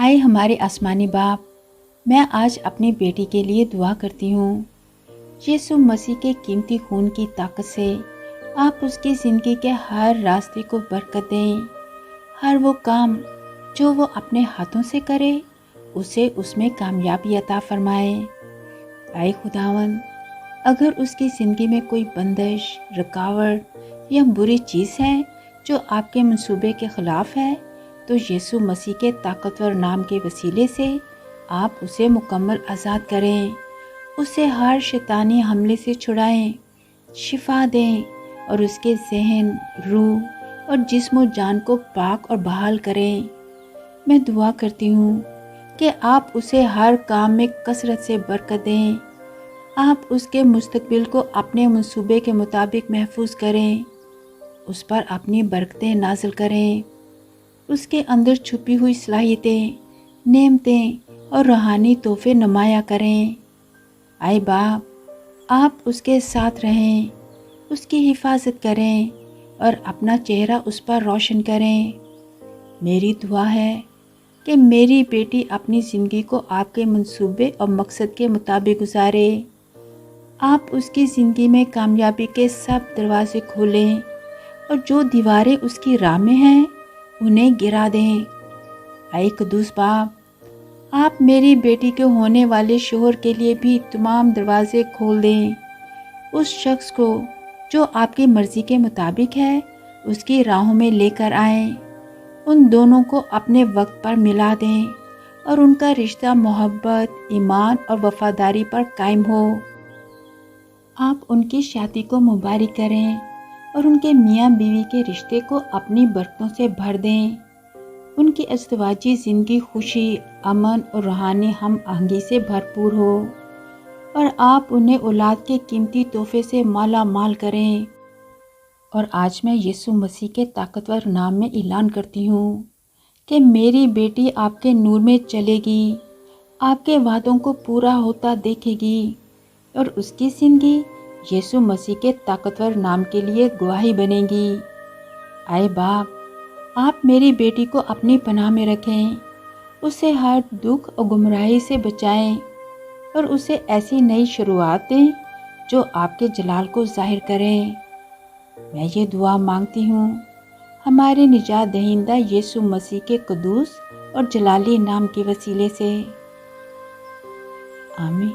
आए हमारे आसमानी बाप, मैं आज अपनी बेटी के लिए दुआ करती हूँ। यीशु मसीह के कीमती खून की ताकत से आप उसकी ज़िंदगी के हर रास्ते को बरकत दें। हर वो काम जो वो अपने हाथों से करे उसे उसमें कामयाबी अता फरमाए। आए खुदावन, अगर उसकी ज़िंदगी में कोई बंदिश, रुकावट या बुरी चीज़ है जो आपके मंसूबे के ख़िलाफ़ है, तो यीशु मसीह के ताकतवर नाम के वसीले से आप उसे मुकम्मल आज़ाद करें। उसे हर शैतानी हमले से छुड़ाएं, शिफा दें और उसके ज़हन, रूह और जिस्म जान को पाक और बहाल करें। मैं दुआ करती हूँ कि आप उसे हर काम में कसरत से बरकत दें। आप उसके मुस्तकबिल को अपने मंसूबे के मुताबिक महफूज करें। उस पर अपनी बरकतें नाज़िल करें। उसके अंदर छुपी हुई सलाहियतें, नेमतें और रूहानी तोहफे नुमाया करें। आए बाप, आप उसके साथ रहें, उसकी हिफाजत करें और अपना चेहरा उस पर रोशन करें। मेरी दुआ है कि मेरी बेटी अपनी ज़िंदगी को आपके मंसूबे और मकसद के मुताबिक गुजारे। आप उसकी ज़िंदगी में कामयाबी के सब दरवाजे खोलें और जो दीवारें उसकी राह में हैं उन्हें गिरा दें। आए कुद्दूस बाप, आप मेरी बेटी के होने वाले शोहर के लिए भी तमाम दरवाजे खोल दें। उस शख्स को जो आपकी मर्ज़ी के मुताबिक है उसकी राहों में लेकर आएं। उन दोनों को अपने वक्त पर मिला दें और उनका रिश्ता मोहब्बत, ईमान और वफादारी पर कायम हो। आप उनकी शादी को मुबारक करें और उनके मियाँ बीवी के रिश्ते को अपनी बरकतों से भर दें। उनकी अज़दवाजी ज़िंदगी खुशी, अमन और रूहानी हम आहंगी से भरपूर हो और आप उन्हें औलाद के कीमती तोहफे से माला माल करें। और आज मैं यीशु मसीह के ताकतवर नाम में ऐलान करती हूँ कि मेरी बेटी आपके नूर में चलेगी, आपके वादों को पूरा होता देखेगी और उसकी ज़िंदगी यीशु मसीह के ताकतवर नाम के लिए गवाही बनेगी। आए बाप, आप मेरी बेटी को अपनी पनाह में रखें, उसे हर दुख और गुमराही से बचाएं और उसे ऐसी नई शुरुआत दें जो आपके जलाल को जाहिर करें। मैं ये दुआ मांगती हूँ हमारे निजात दहिंदा यीशु मसीह के कुद्दूस और जलाली नाम के वसीले से। आमीन।